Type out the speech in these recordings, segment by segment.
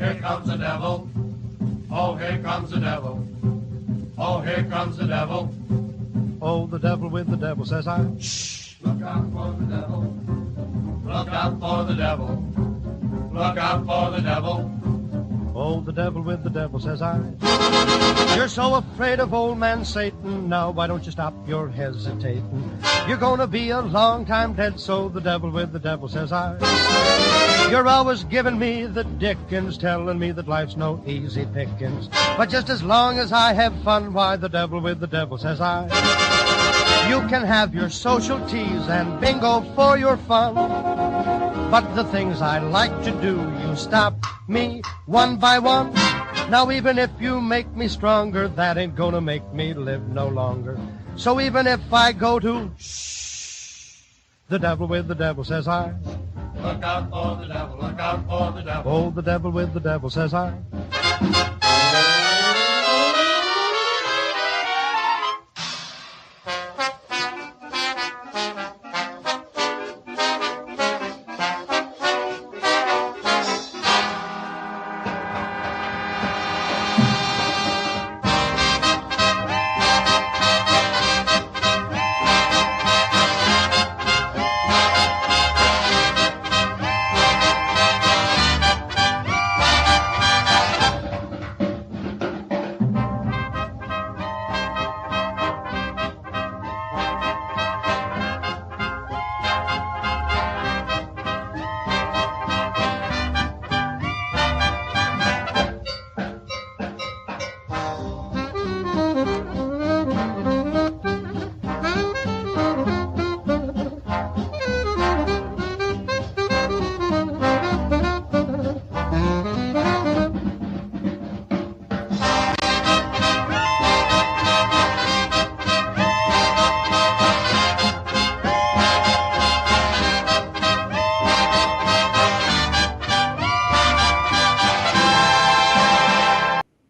Here comes the devil. Oh, here comes the devil. Oh, here comes the devil. Oh, the devil with the devil, says I. Shh, look out for the devil. Look out for the devil. Look out for the devil. Oh, the devil with the devil, says I. You're so afraid of old man Satan, now why don't you stop your hesitating? You're gonna be a long time dead, so the devil with the devil, says I. You're always giving me the dickens, telling me that life's no easy pickings. But just as long as I have fun, why, the devil with the devil, says I. You can have your social teas and bingo for your fun, but the things I like to do, you stop me one by one. Now even if you make me stronger, that ain't gonna make me live no longer. So even if I go to shh, the devil with the devil, says I. Look out for the devil, look out for the devil. Oh, the devil with the devil, says I.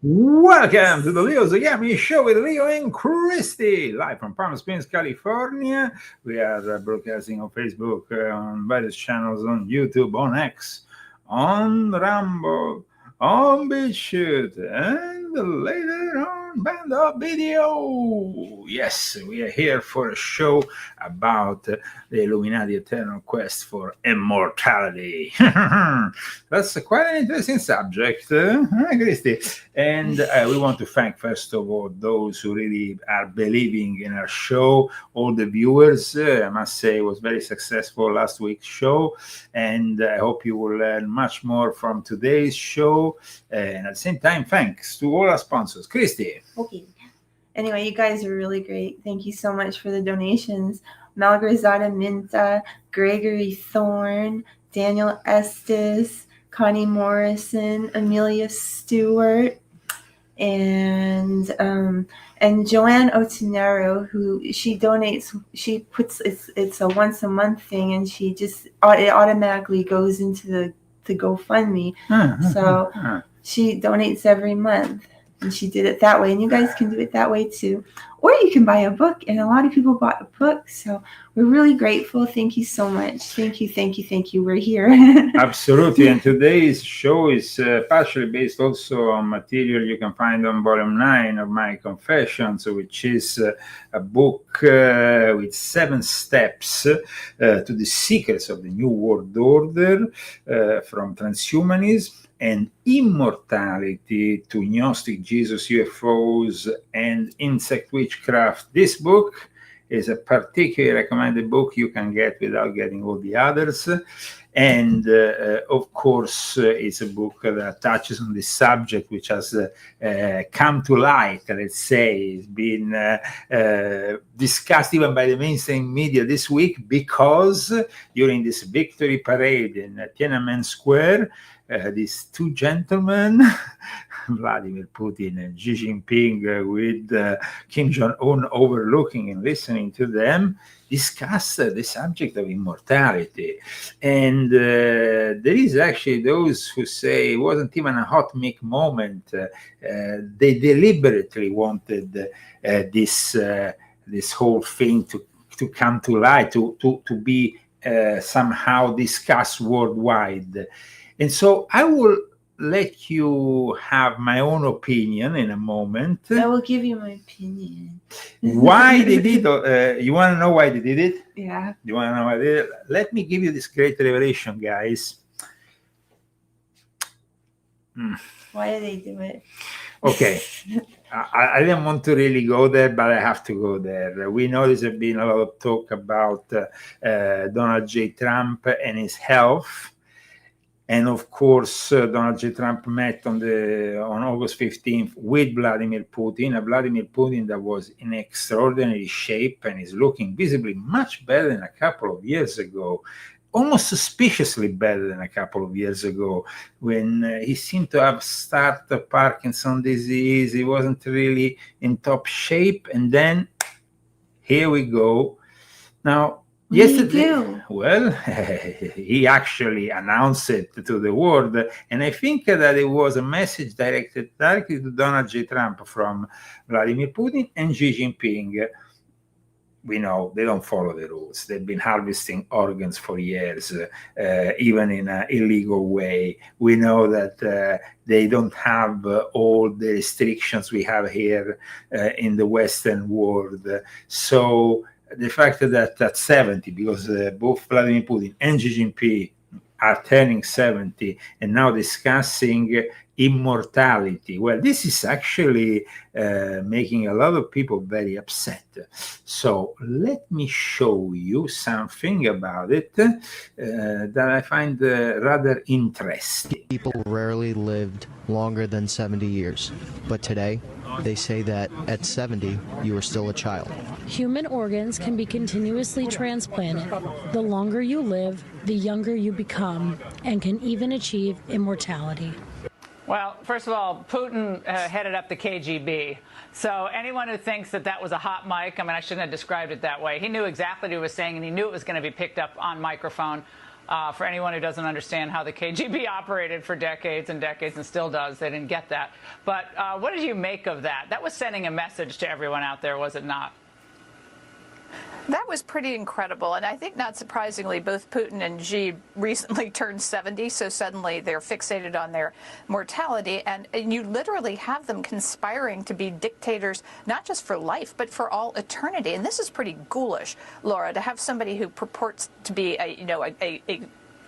Welcome to the Leo Zagami Show with Leo and Christy, live from Palm Springs, California. We are broadcasting on Facebook, on various channels, on YouTube, on X, on Rumble, on BitChute, and later on Band of Video. Yes, we are here for a show about the Illuminati Eternal Quest for Immortality. That's quite an interesting subject, Christy. And we want to thank, first of all, those who really are believing in our show, all the viewers. I must say it was very successful last week's show, and I hope you will learn much more from today's show. And at the same time, thanks to all our sponsors. Christy. Okay. Anyway, you guys are really great. Thank you so much for the donations. Malgrazada Minta, Gregory Thorne, Daniel Estes, Connie Morrison, Amelia Stewart, and Joanne Otonero, who she donates. She puts it's a once a month thing, and she just it automatically goes into the GoFundMe. So she donates every month. And she did it that way. And you guys can do it that way too. Or you can buy a book. And a lot of people bought a book. So we're really grateful. Thank you so much. Thank you, thank you, thank you. We're here. Absolutely. And today's show is partially based also on material you can find on volume 9 of my Confessions, which is a book with 7 steps to the secrets of the New World Order, from transhumanism and immortality to Gnostic Jesus, UFOs, and insect witchcraft. This book is a particularly recommended book you can get without getting all the others. And of course, it's a book that touches on this subject, which has come to light, let's say. It's been discussed even by the mainstream media this week, because during this victory parade in Tiananmen Square, these two gentlemen, Vladimir Putin and Xi Jinping, with Kim Jong-un overlooking and listening to them, discuss the subject of immortality. And there is actually those who say it wasn't even a hot mic moment. They deliberately wanted this whole thing to come to light, to be somehow discussed worldwide. And so I will let you have my own opinion in a moment. I will give you my opinion. Why they did it? You want to know why they did it? Yeah. You want to know why they did it? Let me give you this great revelation, guys. Why did they do it? Okay. I didn't want to really go there, but I have to go there. We know there's been a lot of talk about Donald J. Trump and his health. And of course, Donald J. Trump met on August 15th with Vladimir Putin, a Vladimir Putin that was in extraordinary shape and is looking visibly much better than a couple of years ago. Almost suspiciously better than a couple of years ago, when he seemed to have started Parkinson's disease. He wasn't really in top shape, and then here we go. Now, yesterday, well, he actually announced it to the world, and I think that it was a message directed directly to Donald J. Trump from Vladimir Putin and Xi Jinping. We know they don't follow the rules. They've been harvesting organs for years, even in an illegal way. We know that they don't have all the restrictions we have here in the Western world. So the fact that at 70, because both Vladimir Putin and Xi Jinping are turning 70 and now discussing immortality. Well, this is actually making a lot of people very upset. So let me show you something about it that I find rather interesting. People rarely lived longer than 70 years, but today they say that at 70 you are still a child. Human organs can be continuously transplanted. The longer you live, the younger you become, and can even achieve immortality. Well, first of all, Putin headed up the KGB. So anyone who thinks that that was a hot mic, I mean, I shouldn't have described it that way. He knew exactly what he was saying, and he knew it was going to be picked up on microphone. For anyone who doesn't understand how the KGB operated for decades and decades and still does, they didn't get that. But what did you make of that? That was sending a message to everyone out there, was it not? That was pretty incredible, and I think not surprisingly, both Putin and Xi recently turned 70, so suddenly they're fixated on their mortality, and you literally have them conspiring to be dictators, not just for life, but for all eternity. And this is pretty ghoulish, Laura, to have somebody who purports to be a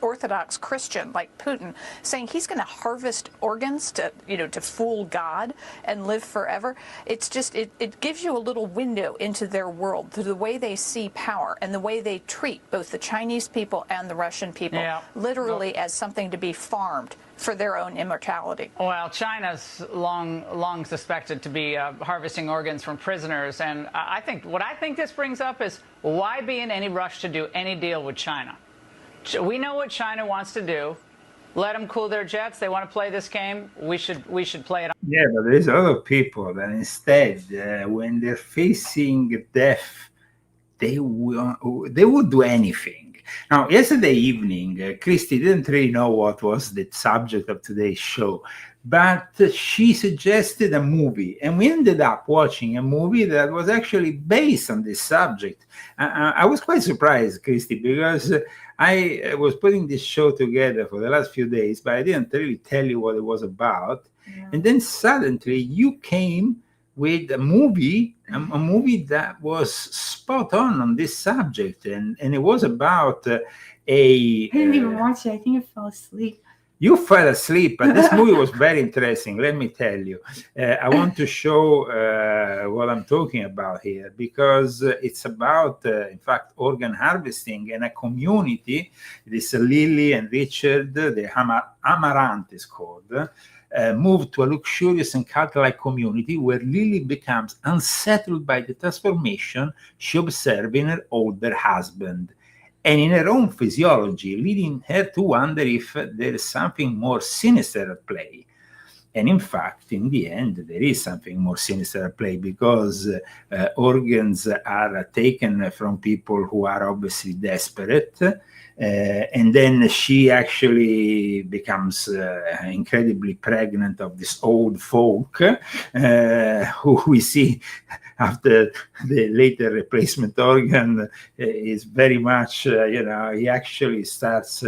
Orthodox Christian like Putin saying he's going to harvest organs to fool God and live forever. It's just it gives you a little window into their world, to the way they see power and the way they treat both the Chinese people and the Russian people, literally as something to be farmed for their own immortality. Well, China's long suspected to be harvesting organs from prisoners, and what I think this brings up is, why be in any rush to do any deal with China? We know what China wants to do. Let them cool their jets. They want to play this game. We should play it. Yeah, but there's a lot of people that instead, when they're facing death, they would do anything. Now, yesterday evening, Christy didn't really know what was the subject of today's show, but she suggested a movie, and we ended up watching a movie that was actually based on this subject. I was quite surprised, Christy, because I was putting this show together for the last few days, but I didn't really tell you what it was about. Yeah. And then suddenly you came with a movie that was spot on this subject, and it was about I didn't even watch it. I think I fell asleep. You fell asleep, but this movie was very interesting, let me tell you. I want to show what I'm talking about here, because it's about, in fact, organ harvesting and a community. This Lily and Richard, the Amaranth is called, moved to a luxurious and cult-like community where Lily becomes unsettled by the transformation she observed in her older husband, and in her own physiology, leading her to wonder if there is something more sinister at play. And in fact, in the end, there is something more sinister at play, because organs are taken from people who are obviously desperate. And then she actually becomes incredibly pregnant of this old folk who we see after the later replacement organ is very much, he actually starts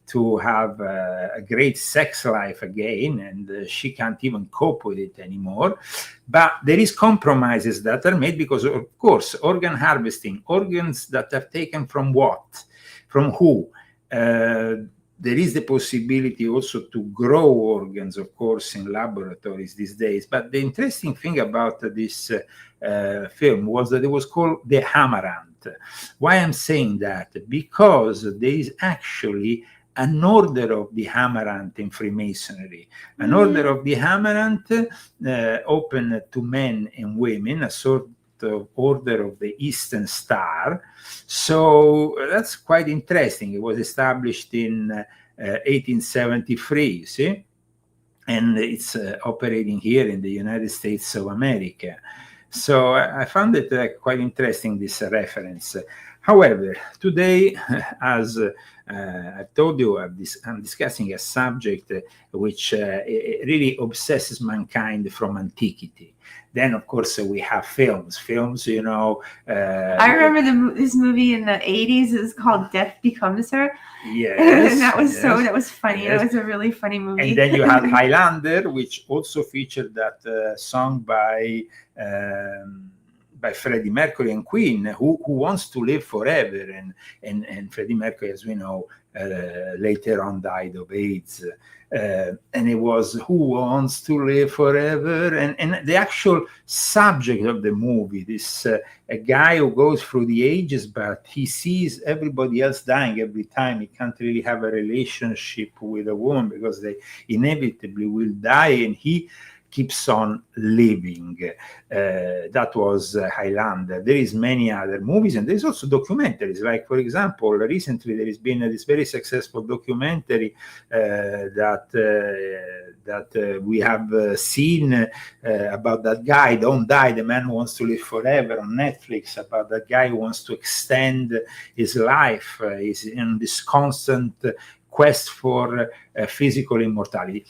to have a great sex life again, and she can't even cope with it anymore. But there is compromises that are made because, of course, organ harvesting, organs that are taken from what? From who? There is the possibility also to grow organs, of course, in laboratories these days. But the interesting thing about this film was that it was called The Amaranth. Why I'm saying that? Because there is actually an order of the Amaranth in Freemasonry. An order of the Amaranth open to men and women, a sort of order of the Eastern Star. So that's quite interesting. It was established in 1873, you see, and it's operating here in the United States of America. So I found it quite interesting, this reference. However, today, as I've told you, I'm discussing a subject which really obsesses mankind from antiquity. Then, of course, we have films. Films, you know. I remember this movie in the 80s. It was called Death Becomes Her. Yes. And that was that was funny. Yes. It was a really funny movie. And then you had Highlander, which also featured that song by Freddie Mercury and Queen, who wants to live forever. And Freddie Mercury, as we know, later on died of AIDS. And it was Who Wants to Live Forever, and the actual subject of the movie, this a guy who goes through the ages, but he sees everybody else dying every time. He can't really have a relationship with a woman because they inevitably will die, and he keeps on living. That was Highlander. There is many other movies, and there's also documentaries. Like, for example, recently there has been this very successful documentary that we have seen about that guy, Don't Die, the Man Who Wants to Live Forever, on Netflix, about that guy who wants to extend his life. He's in this constant quest for physical immortality.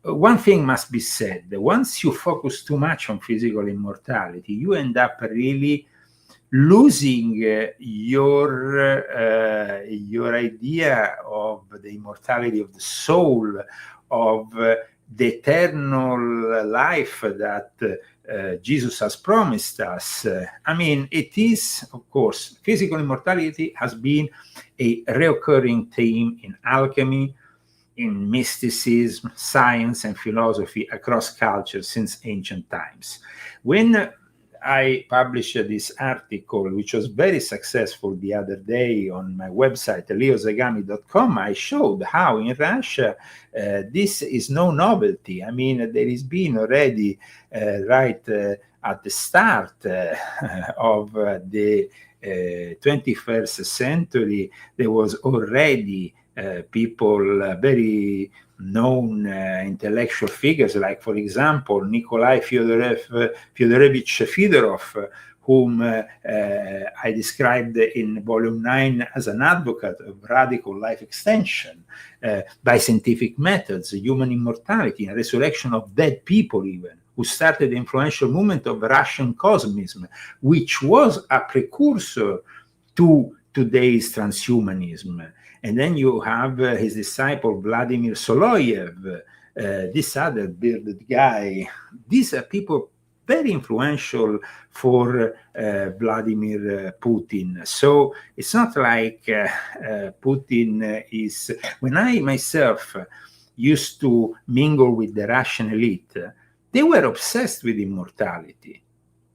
One thing must be said: once you focus too much on physical immortality, you end up really losing your idea of the immortality of the soul, of the eternal life that Jesus has promised us. I mean, it is, of course, physical immortality has been a recurring theme in alchemy, in mysticism, science, and philosophy across cultures since ancient times. When I published this article, which was very successful the other day on my website, leozagami.com, I showed how in Russia this is no novelty. I mean, there has been already right at the start of the 21st century, there was already people, very known intellectual figures, like, for example, Nikolai Fyodorovich Fedorov, whom I described in Volume 9 as an advocate of radical life extension by scientific methods, human immortality, and resurrection of dead people even, who started the influential movement of Russian cosmism, which was a precursor to today's transhumanism. And then you have his disciple, Vladimir Soloyev, this other bearded guy. These are people very influential for Vladimir Putin. So it's not like Putin is... When I myself used to mingle with the Russian elite, they were obsessed with immortality.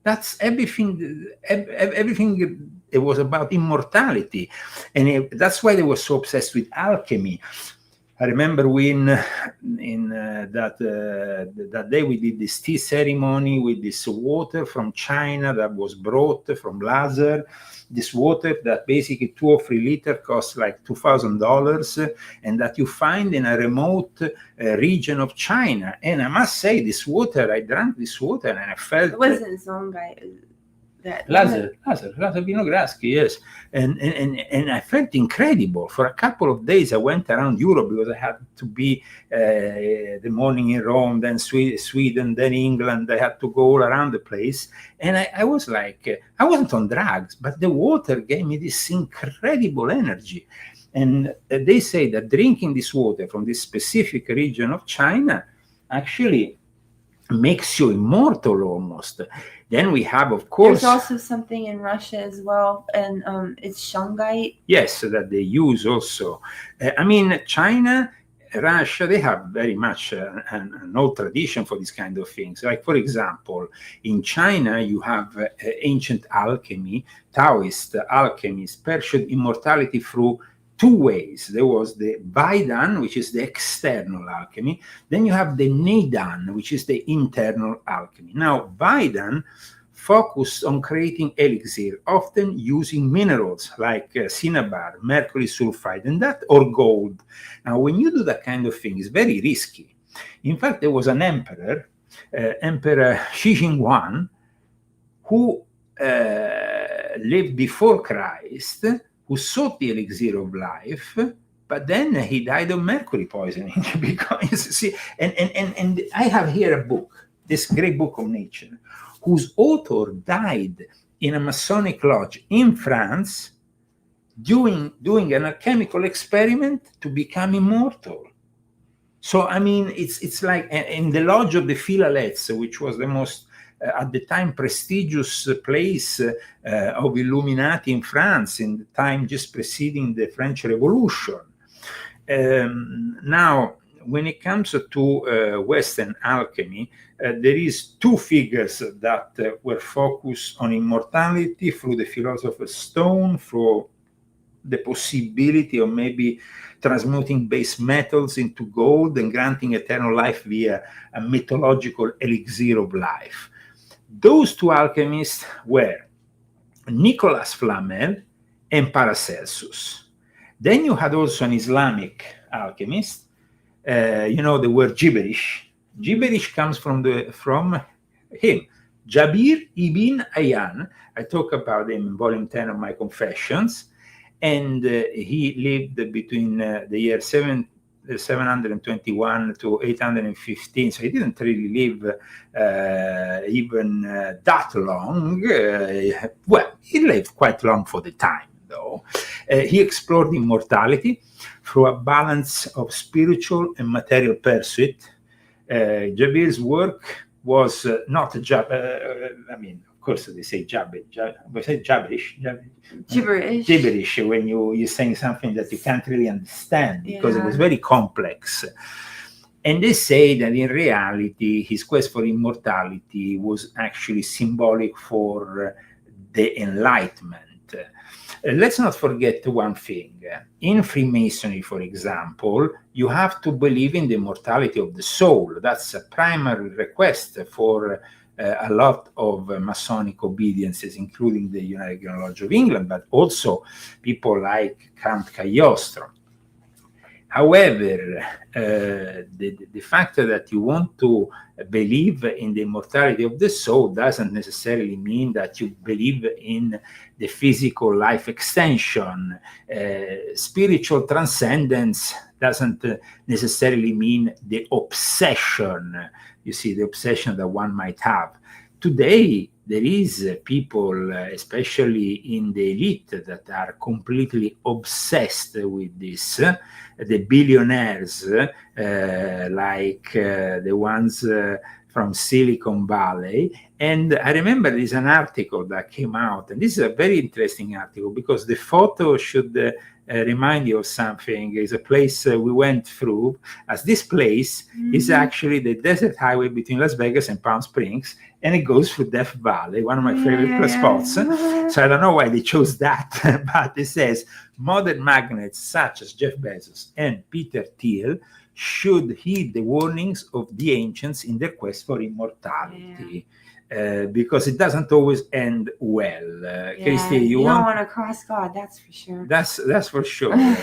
That's everything. Everything. It was about immortality, and that's why they were so obsessed with alchemy. I remember when in that day we did this tea ceremony with this water from China that was brought from Lazar. This water that basically 2 or 3 liters costs like $2,000, and that you find in a remote region of China. And I must say, this water, I drank this water and I felt... It wasn't Zongai. Lazar Vinogradsky, yes. And I felt incredible. For a couple of days, I went around Europe because I had to be the morning in Rome, then Sweden, then England. I had to go all around the place. And I was like, I wasn't on drugs, but the water gave me this incredible energy. And they say that drinking this water from this specific region of China actually makes you immortal almost. Then we have, of course, there's also something in Russia as well, and it's shungite. Yes, that they use also. I mean, China, Russia, they have very much an old tradition for these kind of things. Like, for example, in China, you have ancient alchemy, Taoist alchemists pursued immortality through two ways. There was the Vaidan, which is the external alchemy. Then you have the Neidan, which is the internal alchemy. Now, Vaidan focused on creating elixir, often using minerals like cinnabar, mercury sulfide, and that, or gold. Now, when you do that kind of thing, it's very risky. In fact, there was an emperor, Emperor Xi Jinping, who lived before Christ, who sought the elixir of life, but then he died of mercury poisoning. Because, see, and I have here a book, this great book of nature, whose author died in a Masonic lodge in France doing an alchemical experiment to become immortal. So, I mean, it's like in the lodge of the Philalettes, which was the most at the time prestigious place of Illuminati in France, in the time just preceding the French Revolution. Now, when it comes to Western alchemy, there is two figures that were focused on immortality through the Philosopher's Stone, through the possibility of maybe transmuting base metals into gold and granting eternal life via a mythological elixir of life. Those two alchemists were Nicolas Flamel and Paracelsus. Then you had also an Islamic alchemist. You know the word gibberish. Gibberish comes from him, Jabir ibn Ayyan. I talk about him in volume 10 of my Confessions. And he lived between the year 721 to 815. So he didn't really live even that long. Well, he lived quite long for the time, though. He explored immortality through a balance of spiritual and material pursuit. Jabir's work was not I mean, of course they say gibberish when you're saying something that you can't really understand, because it was very complex. And they say that in reality his quest for immortality was actually symbolic for the Enlightenment. Let's not forget one thing. In Freemasonry, for example, you have to believe in the immortality of the soul. That's a primary request for a lot of Masonic obediences, including the United Lodge of England, but also people like Count Cagliostro. However, the fact that you want to believe in the immortality of the soul doesn't necessarily mean that you believe in the physical life extension. Spiritual transcendence doesn't necessarily mean the obsession, you see, the obsession that one might have. Today, there is people, especially in the elite, that are completely obsessed with this. The billionaires, like the ones from Silicon Valley. And I remember there's an article that came out, and this is a very interesting article because the photo should remind you of something. It's a place we went through, as this place is actually the desert highway between Las Vegas and Palm Springs, and it goes through Death Valley, one of my favorite spots. So I don't know why they chose that, but it says modern magnates such as Jeff Bezos and Peter Thiel should heed the warnings of the ancients in their quest for immortality. Because it doesn't always end well. Christy, you don't want to cross God, that's for sure. That's for sure.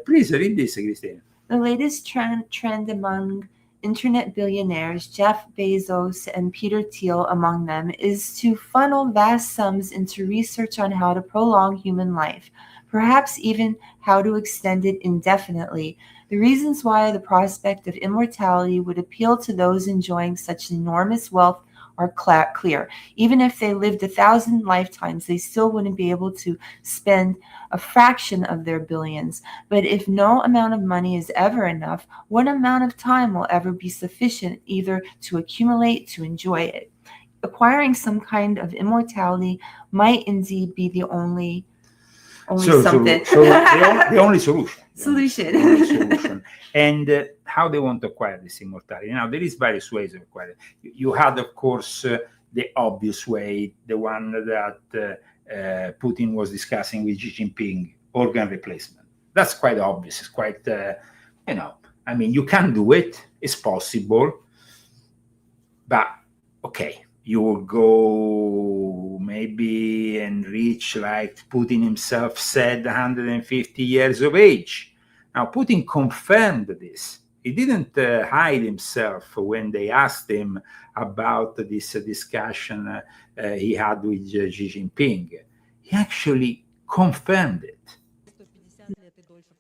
Please read this, Christy. The latest trend among internet billionaires, Jeff Bezos and Peter Thiel among them, is to funnel vast sums into research on how to prolong human life, perhaps even how to extend it indefinitely. The reasons why the prospect of immortality would appeal to those enjoying such enormous wealth are clear. Even if they lived 1,000 lifetimes, they still wouldn't be able to spend a fraction of their billions. But if no amount of money is ever enough, what amount of time will ever be sufficient either to accumulate, to enjoy it? Acquiring some kind of immortality might indeed be the only something. So the only solution. Solution. And how they want to acquire this immortality. Now, there is various ways of acquiring it. You had, of course, the obvious way, the one that Putin was discussing with Xi Jinping, organ replacement. That's quite obvious. It's quite, I mean, you can do it. It's possible. But, okay, you will go maybe and reach, like Putin himself said, 150 years of age. Now, Putin confirmed this. He didn't hide himself when they asked him about this discussion he had with Xi Jinping. He actually confirmed it.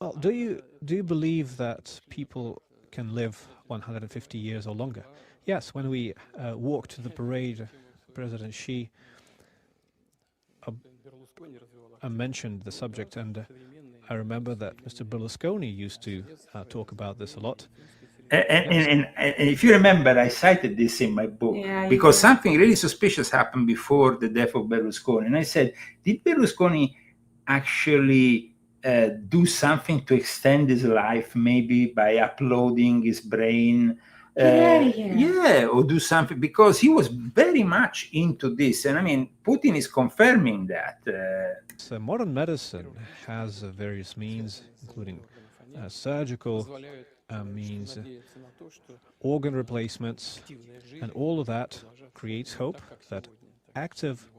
Well, do you believe that people can live 150 years or longer? Yes, when we walked to the parade, President Xi mentioned the subject, and I remember that Mr. Berlusconi used to talk about this a lot. And if you remember, I cited this in my book because something really suspicious happened before the death of Berlusconi. And I said, did Berlusconi actually do something to extend his life, maybe by uploading his brain? Or do something, because he was very much into this. And I mean, Putin is confirming that. So modern medicine has various means, including surgical means, organ replacements, and all of that creates hope that active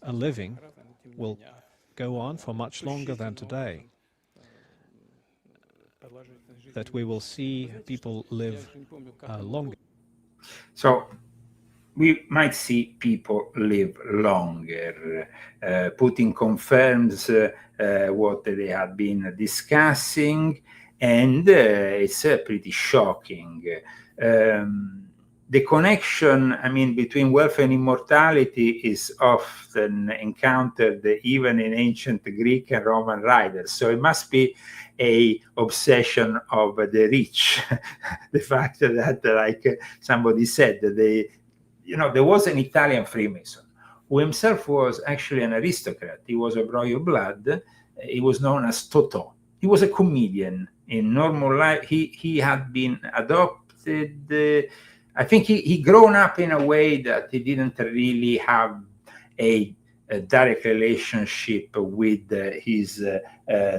living will go on for much longer than today. That we will see people live longer. So we might see people live longer. Putin confirms what they have been discussing, and it's pretty shocking. The connection, I mean, between wealth and immortality is often encountered even in ancient Greek and Roman writers. So it must be a obsession of the rich. The fact that, like somebody said, there was an Italian Freemason who himself was actually an aristocrat. He was of royal blood. He was known as Totò. He was a comedian. In normal life, he had been adopted. I think he grown up in a way that he didn't really have a direct relationship with his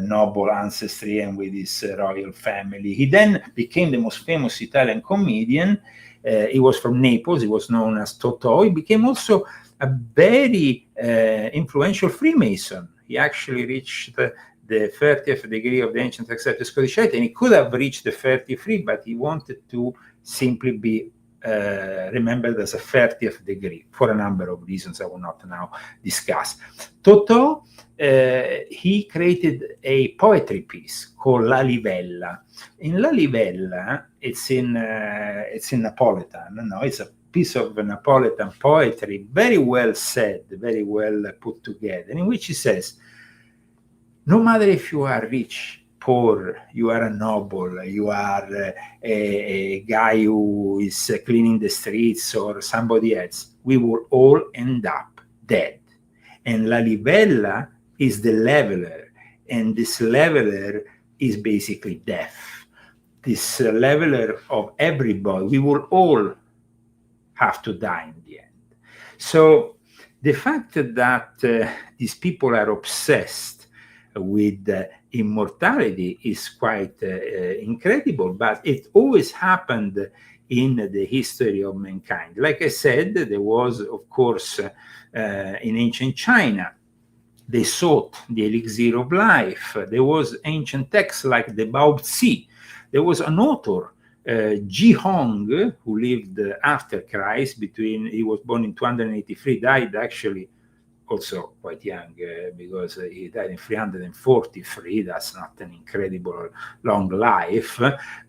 noble ancestry and with his royal family. He then became the most famous Italian comedian. He was from Naples. He was known as Totò. He became also a very influential Freemason. He actually reached the 30th degree of the ancient accepted Scottish Rite, and he could have reached the 33, but he wanted to simply be remembered as a 30th degree for a number of reasons I will not now discuss. Totò, he created a poetry piece called La Livella. In La Livella, it's in Napolitan. No, it's a piece of Napolitan poetry, very well said, very well put together, in which he says, no matter if you are rich, poor, you are a noble, you are a guy who is cleaning the streets or somebody else, we will all end up dead. And La Livella is the leveler, and this leveler is basically death. This leveler of everybody, we will all have to die in the end. So the fact that these people are obsessed with immortality is quite incredible, but it always happened in the history of mankind. Like I said, there was, of course, in ancient China, they sought the elixir of life. There was ancient texts like the Bao Tzu. There was an author, Ji Hong, who lived after Christ. He was born in 283, died actually also quite young, because he died in 343. That's not an incredible long life,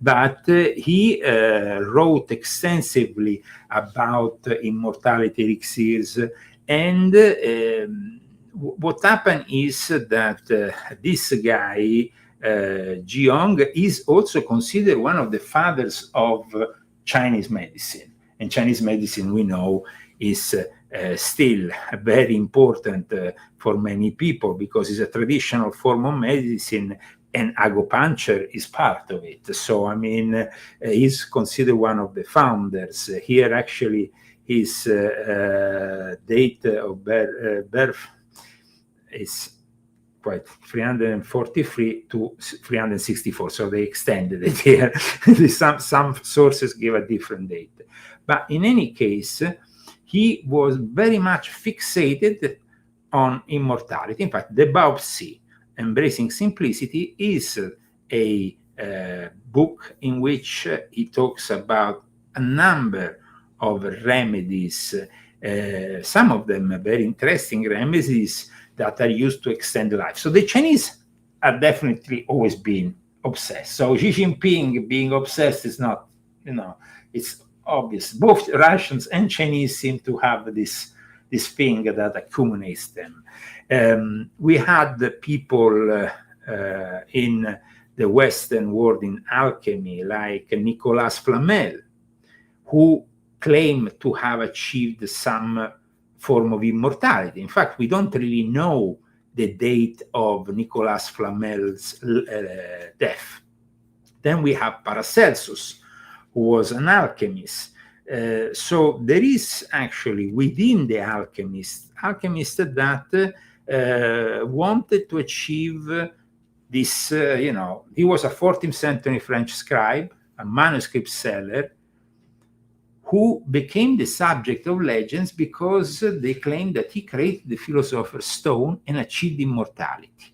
but he wrote extensively about immortality elixirs. And what happened is that this guy, Jiong, is also considered one of the fathers of Chinese medicine. And Chinese medicine, we know, is still very important for many people, because it's a traditional form of medicine, and acupuncture is part of it. So, I mean, he's considered one of the founders. Here, actually, his date of birth is quite 343 to 364. So they extended it here. Some sources give a different date. But in any case, he was very much fixated on immortality. In fact, the Baopsi, Embracing Simplicity, is a book in which he talks about a number of remedies, some of them very interesting remedies that are used to extend life. So the Chinese have definitely always been obsessed. So Xi Jinping being obsessed is not, it's obvious. Both Russians and Chinese seem to have this thing that accumulates them. We had the people in the Western world in alchemy, like Nicolas Flamel, who claim to have achieved some form of immortality. In fact, we don't really know the date of Nicolas Flamel's death. Then we have Paracelsus, who was an alchemist. So there is actually within the alchemists that wanted to achieve this, he was a 14th century French scribe, a manuscript seller, who became the subject of legends because they claimed that he created the Philosopher's Stone and achieved immortality.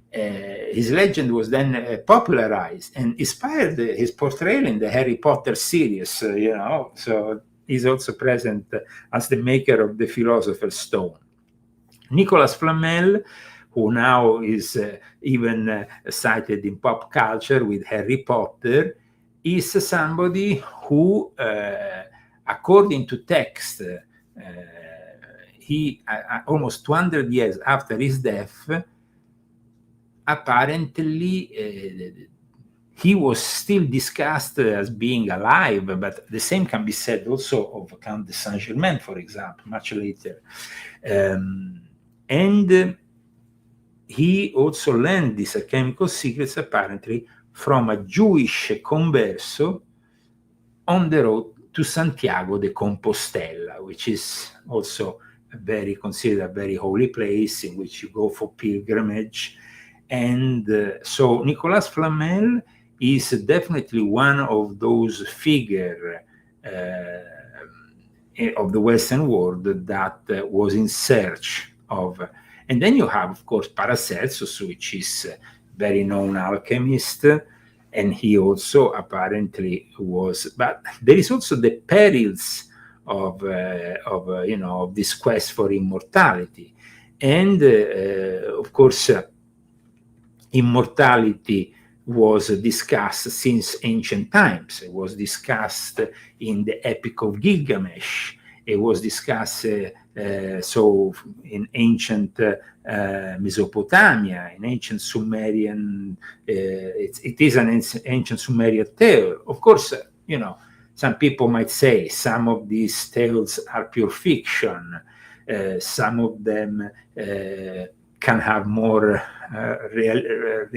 His legend was then popularized and inspired his portrayal in the Harry Potter series, so he's also present as the maker of the Philosopher's Stone. Nicolas Flamel, who now is even cited in pop culture with Harry Potter, is somebody who, according to text, he almost 200 years after his death, apparently he was still discussed as being alive, but the same can be said also of Count de Saint-Germain, for example, much later. And he also learned these alchemical secrets, apparently, from a Jewish converso on the road to Santiago de Compostela, which is also considered a very holy place in which you go for pilgrimage. And so Nicolas Flamel is definitely one of those figures of the Western world that was in search of. And then you have, of course, Paracelsus, which is very known alchemist, and he also apparently was. But there is also the perils of this quest for immortality, and of course, immortality was discussed since ancient times. It was discussed in the Epic of Gilgamesh. It was discussed so in ancient Mesopotamia, in ancient Sumerian. It is an ancient Sumerian tale. Of course, some people might say some of these tales are pure fiction. Some of them can have more real.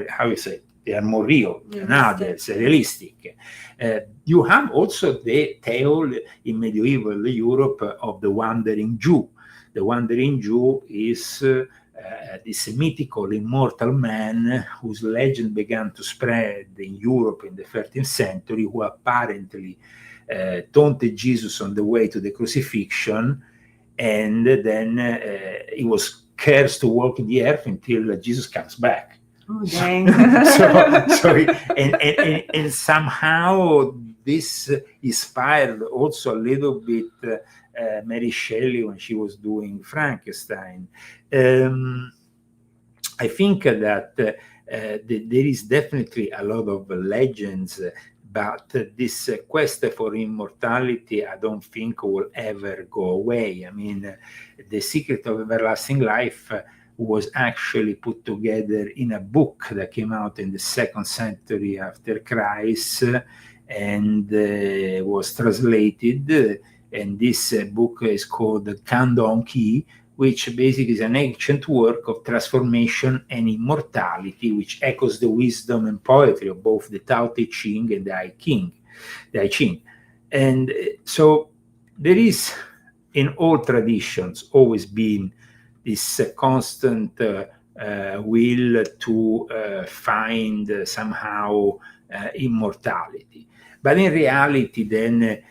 How you say? They are more real than others, realistic. You have also the tale in medieval Europe of the Wandering Jew. The Wandering Jew is this mythical immortal man whose legend began to spread in Europe in the 13th century, who apparently taunted Jesus on the way to the crucifixion, and then he was cursed to walk the earth until Jesus comes back. Oh, dang. And somehow this inspired also a little bit Mary Shelley when she was doing Frankenstein. I think that there is definitely a lot of legends, but this quest for immortality, I don't think will ever go away. I mean, the secret of everlasting life was actually put together in a book that came out in the 2nd century after Christ and was translated. And this book is called Candon Key, which basically is an ancient work of transformation and immortality, which echoes the wisdom and poetry of both the Tao Te Ching and the I Ching. And so there is, in all traditions, always been this constant will to find somehow immortality. But in reality, then,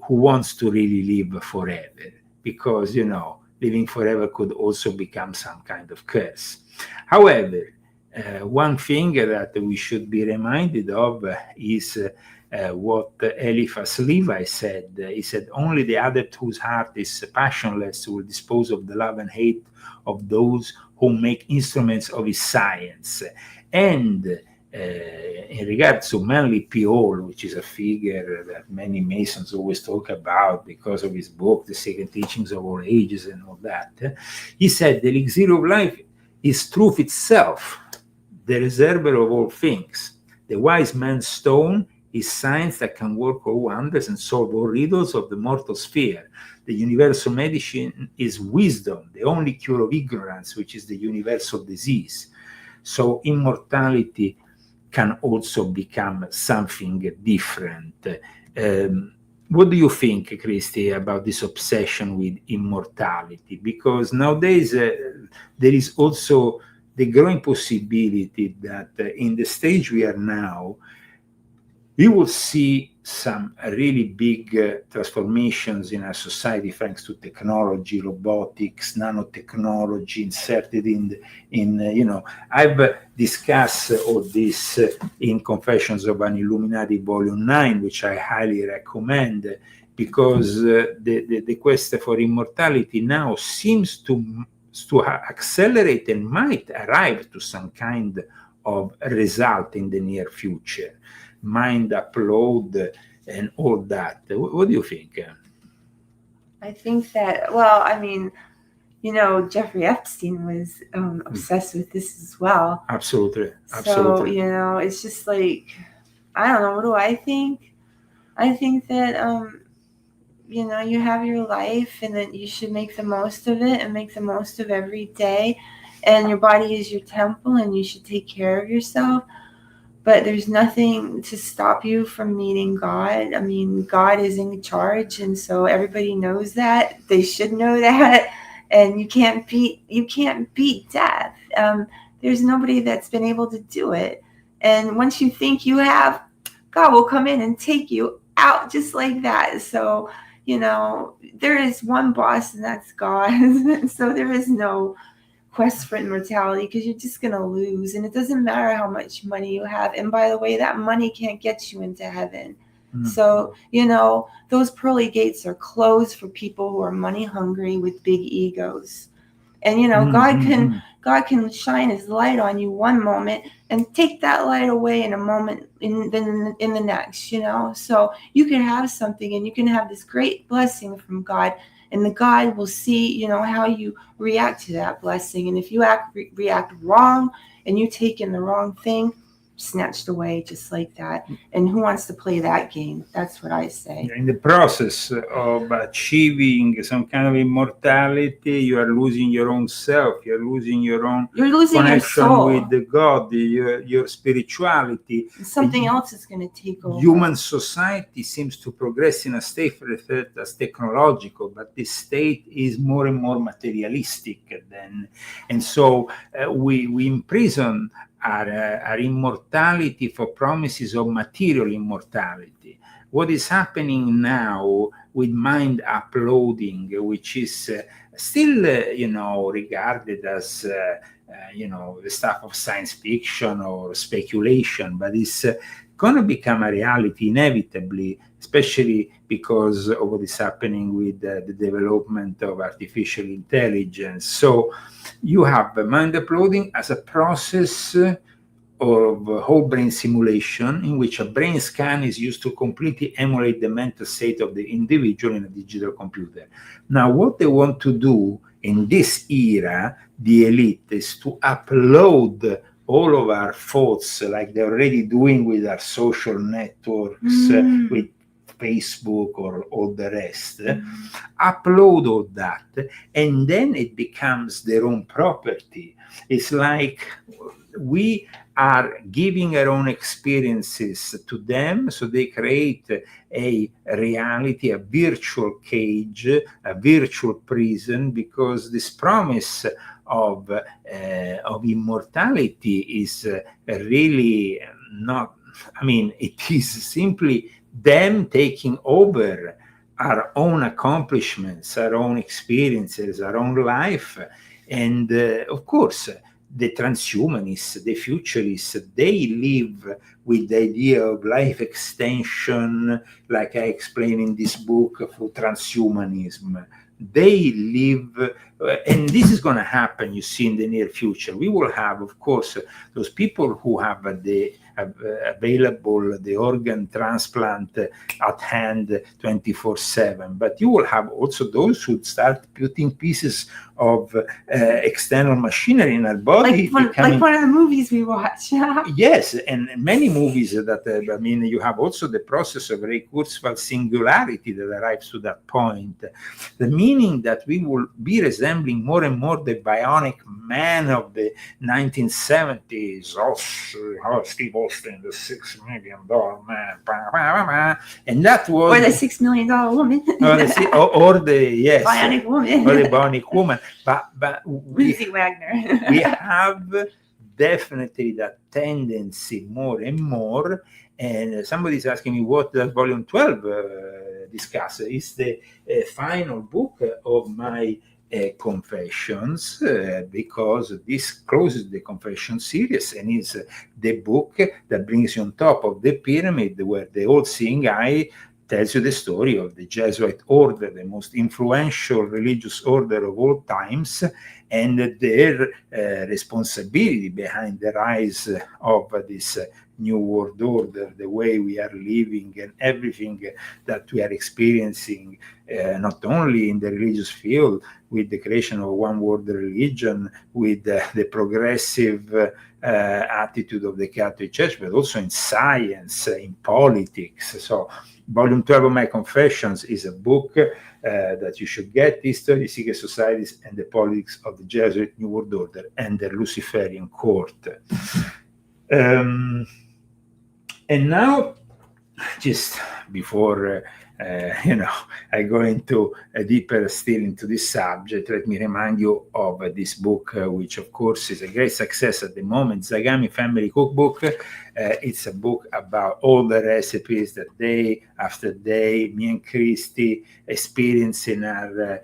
who wants to really live forever? Because, living forever could also become some kind of curse. However, one thing that we should be reminded of is what Eliphas Levi said. He said, only the adept whose heart is passionless will dispose of the love and hate of those who make instruments of his science. And in regards to Manly Piol, which is a figure that many Masons always talk about because of his book, The Sacred Teachings of All Ages and all that, he said, the elixir of life is truth itself, the reservoir of all things. The wise man's stone is science that can work all wonders and solve all riddles of the mortal sphere. The universal medicine is wisdom, the only cure of ignorance, which is the universal disease. So immortality can also become something different. What do you think, Christy, about this obsession with immortality? Because nowadays there is also the growing possibility that in the stage we are now, we will see some really big transformations in our society thanks to technology, robotics, nanotechnology inserted in I've discussed all this in Confessions of an Illuminati Volume 9, which I highly recommend, because the quest for immortality now seems to accelerate and might arrive to some kind of result in the near future. Mind upload and all that. What do you think? I think that, well, I mean, Jeffrey Epstein was obsessed with this as well. Absolutely. So, it's just like, I don't know, what do I think? I think that, you have your life and that you should make the most of it and make the most of every day. And your body is your temple and you should take care of yourself. But there's nothing to stop you from meeting God. I mean, God is in charge, and so everybody knows that. They should know that. And you can't beat death. There's nobody that's been able to do it. And once you think you have, God will come in and take you out just like that. So, there is one boss, and that's God. So there is no quest for immortality, because you're just going to lose, and it doesn't matter how much money you have. And by the way, that money can't get you into heaven. So those pearly gates are closed for people who are money hungry with big egos. And God can shine his light on you one moment and take that light away in a moment in the next. So you can have something and you can have this great blessing from God. And the God will see, how you react to that blessing. And if you react wrong and you take in the wrong thing, snatched away just like that. And who wants to play that game? That's what I say. In the process of achieving some kind of immortality, you are losing your own self. You're losing your own connection with the God, your spirituality. Something else is going to take over. Human society seems to progress in a state that's technological, but this state is more and more materialistic. And so we imprison our immortality for promises of material immortality. What is happening now with mind uploading, which is still, regarded as the stuff of science fiction or speculation, but it's going to become a reality inevitably, especially because of what is happening with the development of artificial intelligence. So you have mind uploading as a process of whole brain simulation, in which a brain scan is used to completely emulate the mental state of the individual in a digital computer. Now, what they want to do in this era, the elite, is to upload all of our thoughts, like they're already doing with our social networks, with Facebook or all the rest, upload all that, and then it becomes their own property. It's like we are giving our own experiences to them, so they create a reality, a virtual cage, a virtual prison, because this promise of immortality is really not, it is simply them taking over our own accomplishments, our own experiences, our own life. And of course, the transhumanists, the futurists, they live with the idea of life extension, like I explain in this book, for transhumanism. They live, and this is going to happen, you see, in the near future. We will have, of course, those people who have available the organ transplant at hand 24/7, but you will have also those who start putting pieces of external machinery in our body. Like one of the movies we watch. Yes, and many movies that, you have also the process of Ray Kurzweil's singularity that arrives to that point. The meaning that we will be resembling more and more the bionic man of the 1970s. Steve Austin, the $6 million man. And that was... Or the $6 million woman. or the bionic woman. Or the bionic woman. But Lindsay Wagner. We have definitely that tendency more and more. And somebody's asking me, what does Volume 12 discuss? It's the final book of my confessions, because this closes the confession series and is the book that brings you on top of the pyramid, where the all-seeing eye tells you the story of the Jesuit order, the most influential religious order of all times, and their responsibility behind the rise of this new world order, the way we are living and everything that we are experiencing, not only in the religious field, with the creation of one world religion, with the progressive attitude of the Catholic Church, but also in science, in politics. So Volume 12 of my confessions is a book that you should get: History, Secret Societies, and the Politics of the Jesuit New World Order and the Luciferian Court. And now, just before I go into deeper still into this subject, let me remind you of this book, which of course is a great success at the moment, Zagami Family Cookbook. It's a book about all the recipes that day after day me and Christy experience in our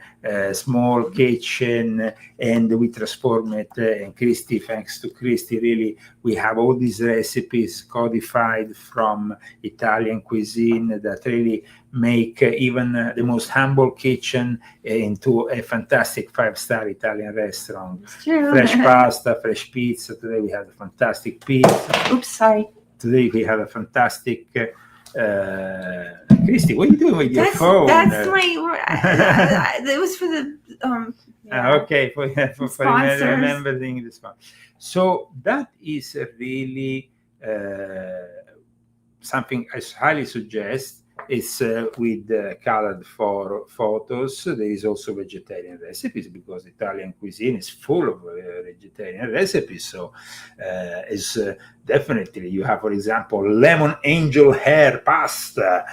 small kitchen, and we transform it. And Christy, thanks to Christy, really, we have all these recipes codified from Italian cuisine that really make even the most humble kitchen into a fantastic 5-star Italian restaurant. Fresh pasta, fresh pizza. Today we had a fantastic pizza. Oops, sorry. Today we have a fantastic... Christy, what are you doing with your phone? That's my... it was for the... okay, for remembering this one. So that is really something I highly suggest. It's with colored photos. There is also vegetarian recipes, because Italian cuisine is full of vegetarian recipes. So it's definitely, you have, for example, lemon angel hair pasta.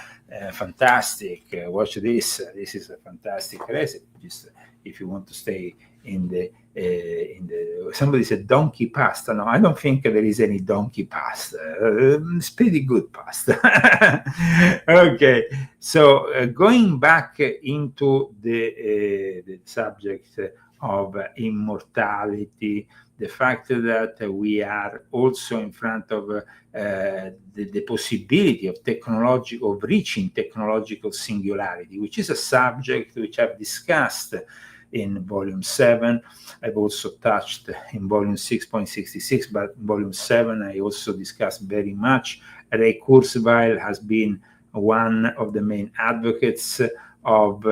Fantastic. Watch this. This is a fantastic recipe. Just if you want to stay in the somebody said donkey pasta. No, I don't think there is any donkey pasta. It's pretty good pasta. Okay, so going back into the subject of immortality, the fact that we are also in front of the possibility of reaching technological singularity, which is a subject which I've discussed in volume 7. I've also touched in volume 6.66, but in volume 7 I also discussed very much. Ray Kurzweil has been one of the main advocates of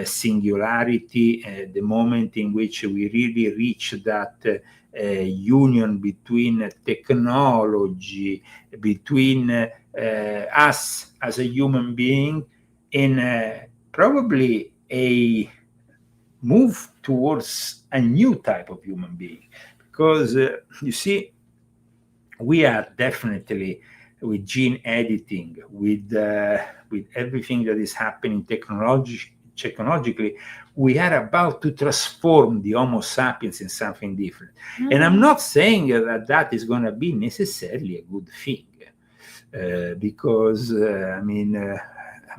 singularity, the moment in which we really reach that union between technology, between us as a human being, in probably a move towards a new type of human being. Because you see, we are definitely, with gene editing, with everything that is happening technologically, we are about to transform the Homo sapiens in something different. Mm-hmm. And I'm not saying that is going to be necessarily a good thing, because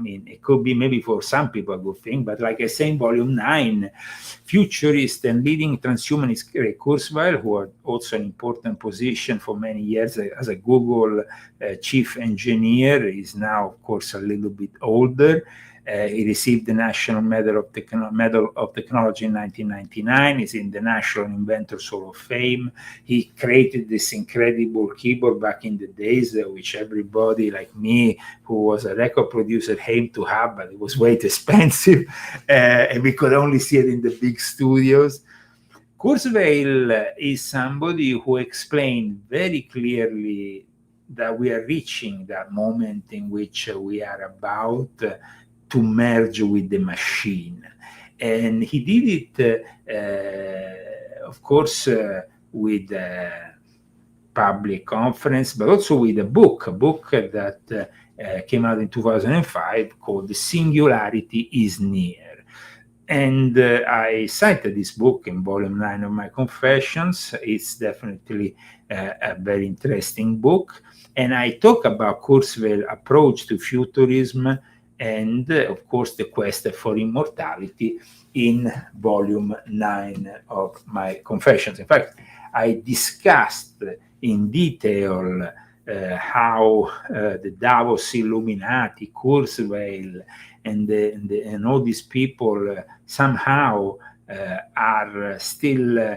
it could be maybe for some people a good thing, but like I say in volume 9, futurist and leading transhumanist Ray Kurzweil, who had also an important position for many years as a Google chief engineer, is now, of course, a little bit older. He received the National Medal of Technology in 1999. He's in the National Inventors Hall of Fame. He created this incredible keyboard back in the days, which everybody like me, who was a record producer, aimed to have, but it was way too expensive, and we could only see it in the big studios. Kurzweil is somebody who explained very clearly that we are reaching that moment in which we are about to merge with the machine. And he did it, of course, with a public conference, but also with a book that came out in 2005 called The Singularity is Near. And I cited this book in volume 9 of my Confessions. It's definitely a very interesting book. And I talk about Kurzweil's approach to futurism and, of course, the quest for immortality in volume 9 of my Confessions. In fact, I discussed in detail how the Davos Illuminati, Kurzweil, and all these people somehow are still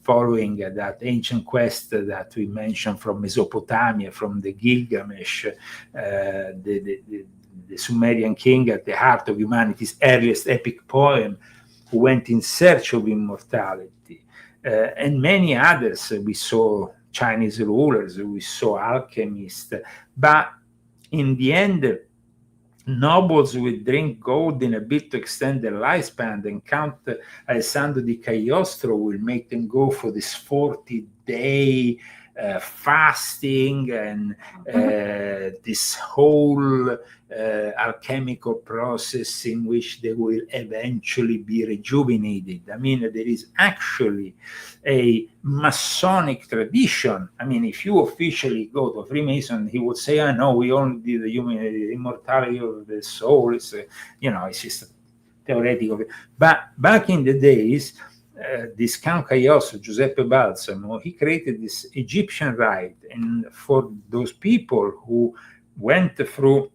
following that ancient quest that we mentioned from Mesopotamia, from the Gilgamesh, the Sumerian king at the heart of humanity's earliest epic poem, who went in search of immortality. And many others. We saw Chinese rulers, we saw alchemists, but in the end, nobles will drink gold in a bid to extend their lifespan, and Count Alessandro di Cagliostro will make them go for this 40-day fasting and this whole alchemical process in which they will eventually be rejuvenated. I mean, there is actually a Masonic tradition. I mean, if you officially go to a Freemason, he would say, "I know, we only did the human immortality of the soul." It's it's just theoretical. But back in the days, this Count Cagliostro, Giuseppe Balsamo, he created this Egyptian rite, and for those people who went through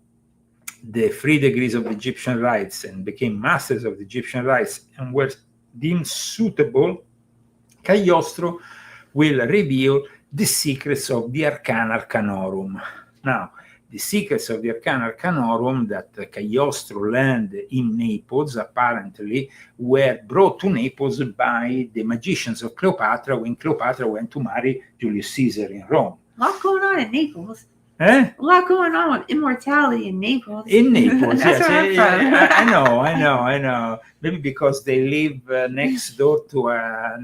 the 3 degrees of the Egyptian rites and became masters of the Egyptian rites and were deemed suitable, Cagliostro will reveal the secrets of the Arcana Arcanorum. Now, the secrets of the Arcana Arcanorum that Cagliostro learned in Naples apparently were brought to Naples by the magicians of Cleopatra when Cleopatra went to marry Julius Caesar in Rome. A lot going on in Naples. A lot going on with immortality in Naples. In Naples, That's yes. where I'm from. I know. Maybe because they live next door to a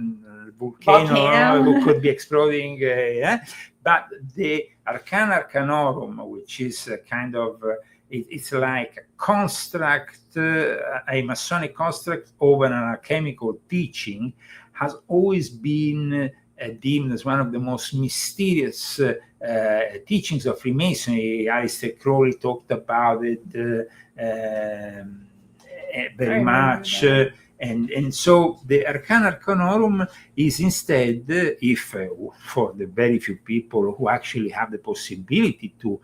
volcano who could be exploding. But the Arcana Arcanorum, which is kind of, it's like a construct, a Masonic construct over an alchemical teaching, has always been deemed as one of the most mysterious teachings of Freemasonry. Aleister Crowley talked about it very much, And so the Arcana Arcanorum is instead, if for the very few people who actually have the possibility to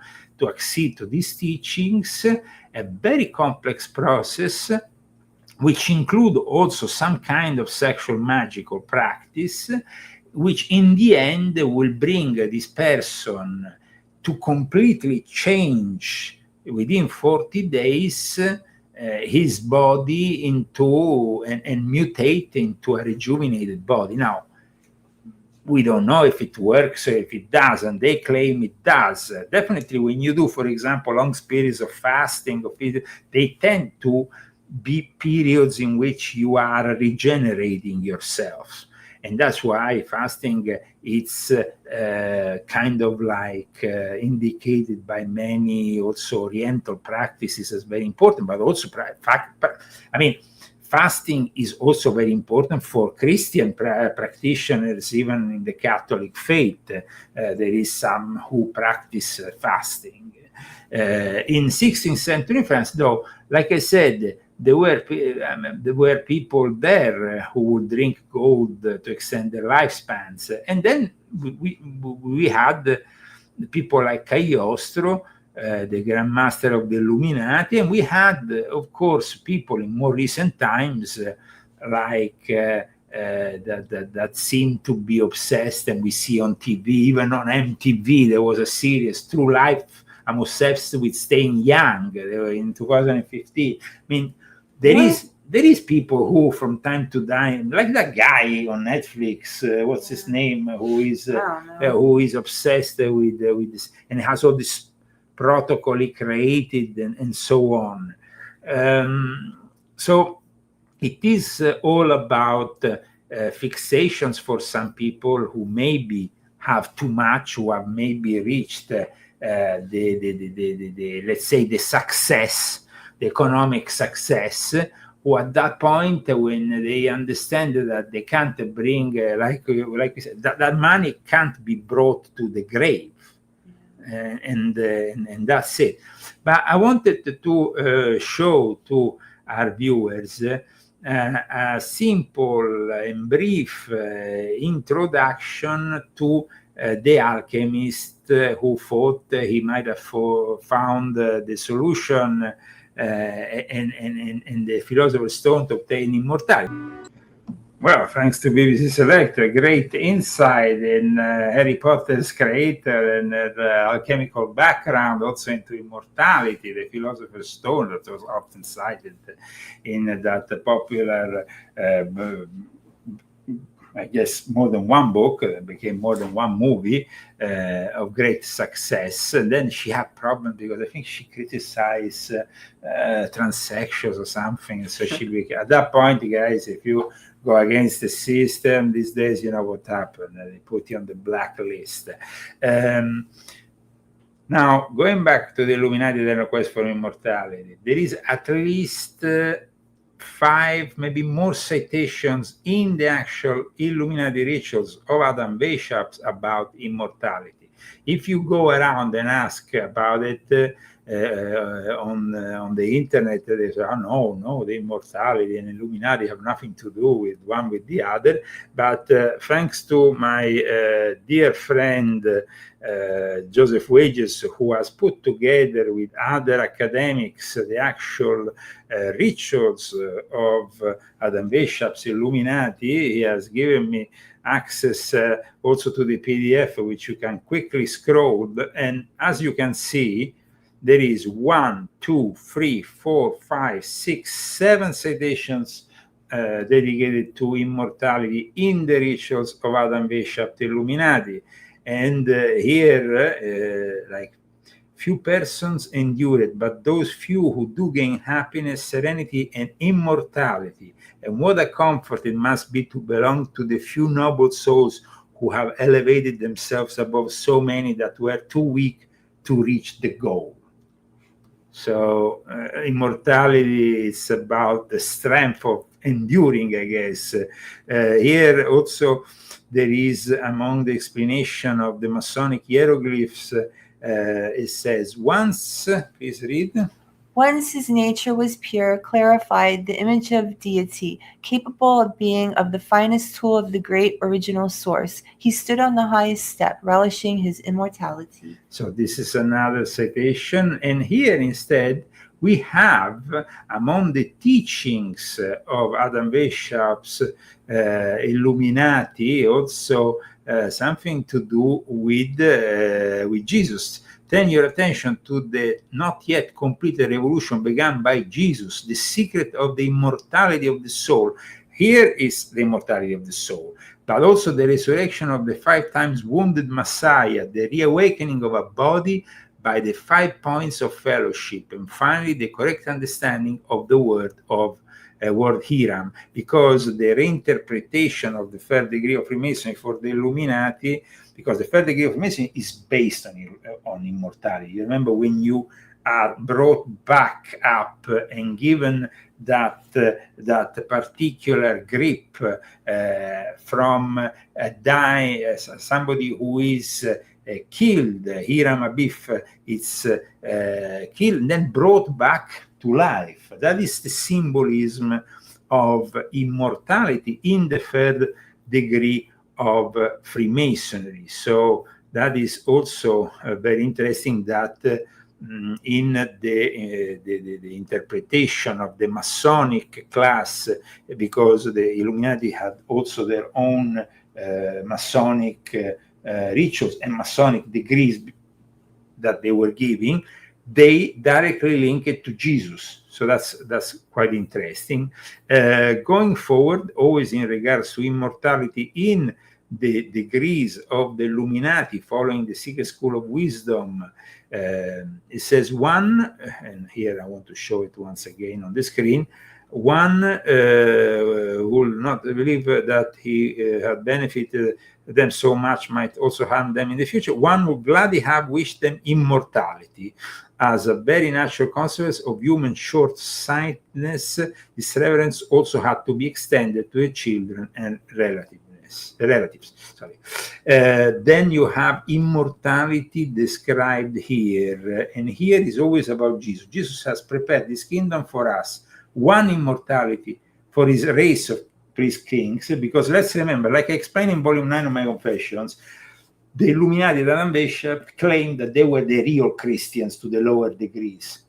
accede to these teachings, a very complex process, which include also some kind of sexual magical practice, which in the end will bring this person to completely change within 40 days his body into and mutate into a rejuvenated body. Now, we don't know if it works or if it doesn't. They claim it does. Definitely, when you do, for example, long periods of fasting, they tend to be periods in which you are regenerating yourself. And that's why fasting, it's kind of like indicated by many also Oriental practices as very important, but also, fasting is also very important for Christian practitioners, even in the Catholic faith. There is some who practice fasting. In 16th century France, though, like I said, there were people there who would drink gold to extend their lifespans. And then we had people like Cagliostro, the Grand Master of the Illuminati, and we had, of course, people in more recent times like that seem to be obsessed, and we see on TV, even on MTV, there was a series, True Life, I'm obsessed with staying young, in 2015. I mean, there is people who from time to time, like that guy on Netflix, what's his name, who is obsessed with this and has all this protocol he created and so on. So it is all about fixations for some people who maybe have too much, who have maybe reached the let's say the success, the economic success, who at that point, when they understand that they can't bring, like we said, that money can't be brought to the grave, and that's it. But I wanted to show to our viewers a simple and brief introduction to the alchemist who thought he might have found the solution and the philosopher's stone to obtain immortality. Well, thanks to BBC Select, a great insight in Harry Potter's creator and alchemical background, also into immortality, the philosopher's stone that was often cited in that popular I guess more than one book, became more than one movie of great success. And then she had problems because I think she criticized transsexuals or something. So she became, at that point, guys, if you go against the system these days, you know what happened. They put you on the blacklist. Now, going back to the Illuminati, the request for immortality, there is at least 5, maybe more citations in the actual Illuminati rituals of Adam Weishaupt's about immortality. If you go around and ask about it on the internet, they say, oh, no, the immortality and Illuminati have nothing to do with one with the other. But thanks to my dear friend Joseph Wages, who has put together with other academics the actual rituals of Adam Weishaupt's Illuminati, he has given me access also to the PDF, which you can quickly scroll. And as you can see, there is 1, 2, 3, 4, 5, 6, 7 citations dedicated to immortality in the rituals of Adam Weishaupt Illuminati. And here, like, few persons endure it, but those few who do gain happiness, serenity, and immortality. And what a comfort it must be to belong to the few noble souls who have elevated themselves above so many that were too weak to reach the goal. So immortality is about the strength of enduring, I guess. Here also there is, among the explanation of the Masonic hieroglyphs, it says, once, please read. Once his nature was pure, clarified, the image of deity, capable of being of the finest tool of the great original source. He stood on the highest step, relishing his immortality. So this is another citation. And here instead, we have among the teachings of Adam Weishaupt's Illuminati also something to do with Jesus. Turn your attention to the not yet completed revolution begun by Jesus, the secret of the immortality of the soul. Here is the immortality of the soul, but also the resurrection of the 5 times wounded Messiah, the reawakening of a body by the 5 points of fellowship, and finally the correct understanding of the word Hiram, because the reinterpretation of the 3rd degree of Freemasonry for the Illuminati, because the 3rd degree of Freemasonry is based on immortality. You remember when you are brought back up and given that particular grip from somebody who is killed, Hiram Abif, it's killed and then brought back to life. That is the symbolism of immortality in the 3rd degree of Freemasonry. So that is also very interesting that in the interpretation of the Masonic class, because the Illuminati had also their own Masonic rituals and Masonic degrees that they were giving, they directly link it to Jesus. So that's quite interesting. Going forward, always in regards to immortality in the degrees of the Illuminati, following the secret school of wisdom, it says one, and here I want to show it once again on the screen, one will not believe that he had benefited them so much might also harm them in the future. One would gladly have wished them immortality. As a very natural consequence of human short-sightedness, this reverence also had to be extended to the children and relatives. Then you have immortality described here, and here is always about Jesus. Jesus has prepared this kingdom for us, one immortality for his race of priest kings, because let's remember, like I explained in volume 9 of my Confessions, the Illuminati that Adam Weishaupt claimed that they were the real Christians to the lower degrees,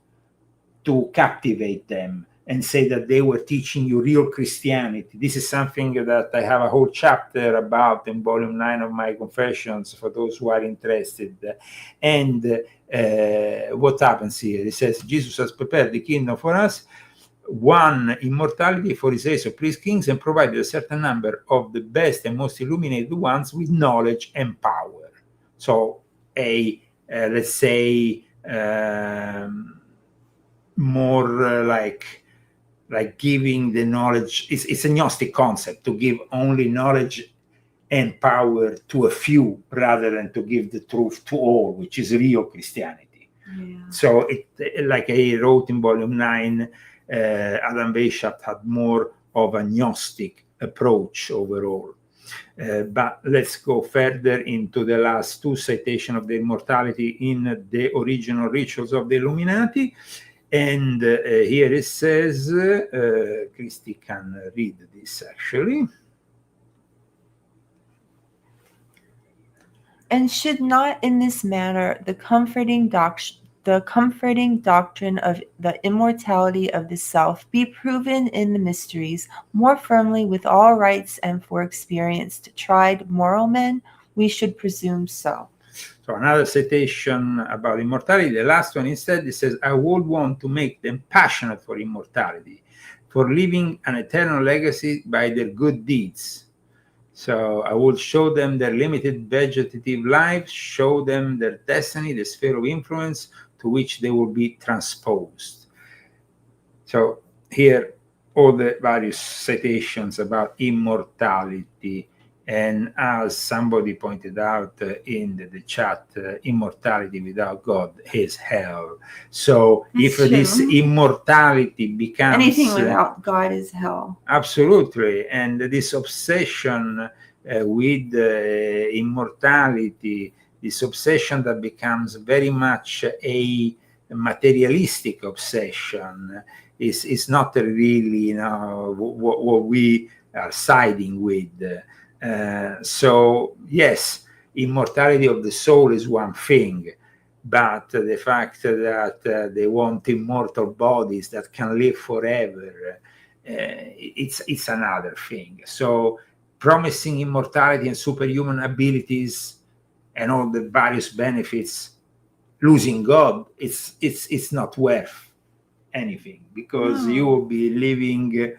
to captivate them and say that they were teaching you real Christianity. This is something that I have a whole chapter about in volume 9 of my Confessions for those who are interested. And what happens here? It says, Jesus has prepared the kingdom for us, one immortality for his race of priest kings, and provided a certain number of the best and most illuminated ones with knowledge and power. So let's say more like giving the knowledge. It's a Gnostic concept to give only knowledge and power to a few rather than to give the truth to all, which is real Christianity. Yeah. So like I wrote in volume 9, Adam Weishaupt had more of a Gnostic approach overall. But let's go further into the last two citations of the immortality in the original rituals of the Illuminati. And here it says, Christy can read this actually. And should not in this manner the comforting doctrine of the immortality of the self be proven in the mysteries more firmly with all rights, and for experienced, tried moral men, we should presume so. So another citation about immortality, the last one instead, it says, I would want to make them passionate for immortality, for leaving an eternal legacy by their good deeds. So I will show them their limited vegetative life, show them their destiny, the sphere of influence to which they will be transposed. So here, all the various citations about immortality. And as somebody pointed out in the chat, immortality without God is hell. So that's if true. This immortality becomes... anything without God is hell. Absolutely. And this obsession with immortality, this obsession that becomes very much a materialistic obsession is not really what we are siding with. So yes, immortality of the soul is one thing, but the fact that they want immortal bodies that can live forever, it's another thing. So promising immortality and superhuman abilities and all the various benefits, losing God, it's not worth anything, because you will be living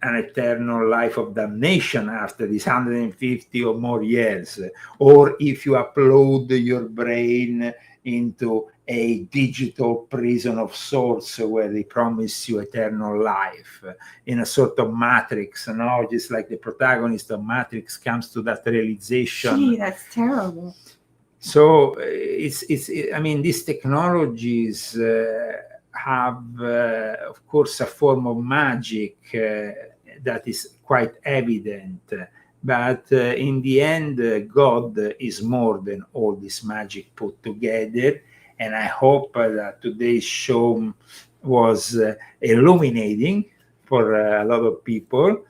an eternal life of damnation after these 150 or more years. Or if you upload your brain into a digital prison of sorts where they promise you eternal life in a sort of matrix, just like the protagonist of Matrix comes to that realization. Gee, that's terrible. So these technologies have, of course, a form of magic that is quite evident. But in the end, God is more than all this magic put together. And I hope that today's show was illuminating for a lot of people,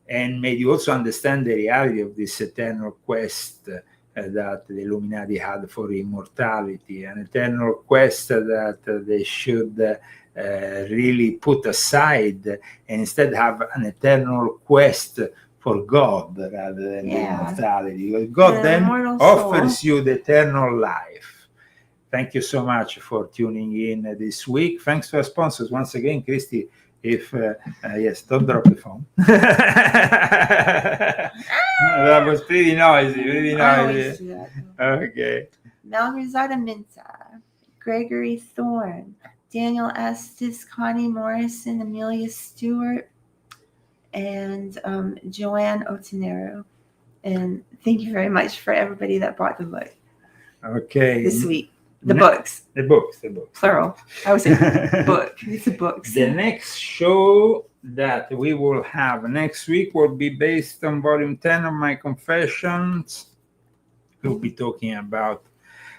and made you also understand the reality of this eternal quest that the Illuminati had for immortality, an eternal quest that they should really put aside, and instead have an eternal quest for God rather than the immortality. Because God then offers you the eternal life. Thank you so much for tuning in this week. Thanks to our sponsors once again, Christy. If yes, don't drop the phone. That was pretty noisy. Okay. Malgazada Minta, Gregory Thorne, Daniel Estes, Connie Morrison, Amelia Stewart, and Joanne Otenero. And thank you very much for everybody that bought the book. Okay. This week. The books. Plural. I was saying book. It's the books. The next show that we will have next week will be based on volume 10 of my Confessions. We'll be talking about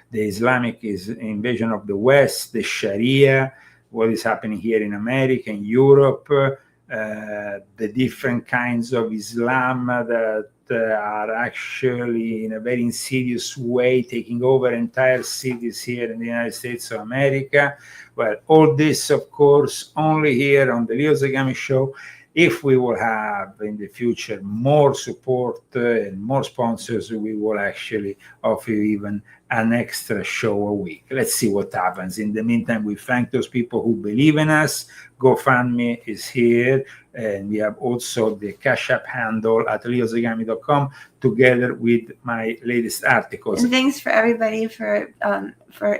the Islamic invasion of the West, the Sharia, what is happening here in America, in Europe, the different kinds of Islam that are actually in a very insidious way taking over entire cities here in the United States of America. Well, all this, of course, only here on the Leo Zagami Show. If we will have in the future more support and more sponsors, we will actually offer you even an extra show a week. Let's see what happens. In the meantime, we thank those people who believe in us. GoFundMe is here, and we have also the Cash App handle at leozagami.com together with my latest articles. And thanks for everybody for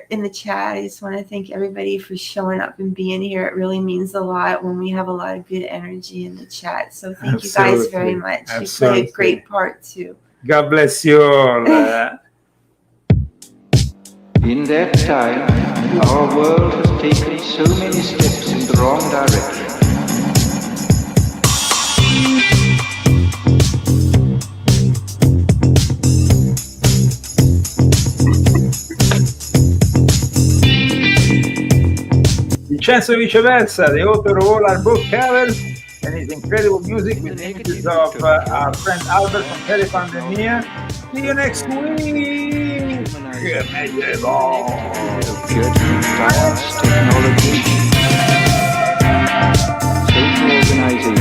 in the chat. I just want to thank everybody for showing up and being here. It really means a lot when we have a lot of good energy in the chat. So thank you guys very much. You play a great part too. God bless you all. In that time, our world has taken so many steps in the wrong direction. Vincenzo Viceversa, the author of all our book covers and his incredible music with images of our friend Albert from Telepandemia. See you next week. Judgment, science, technology, social organization.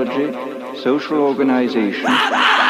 technology, social organization,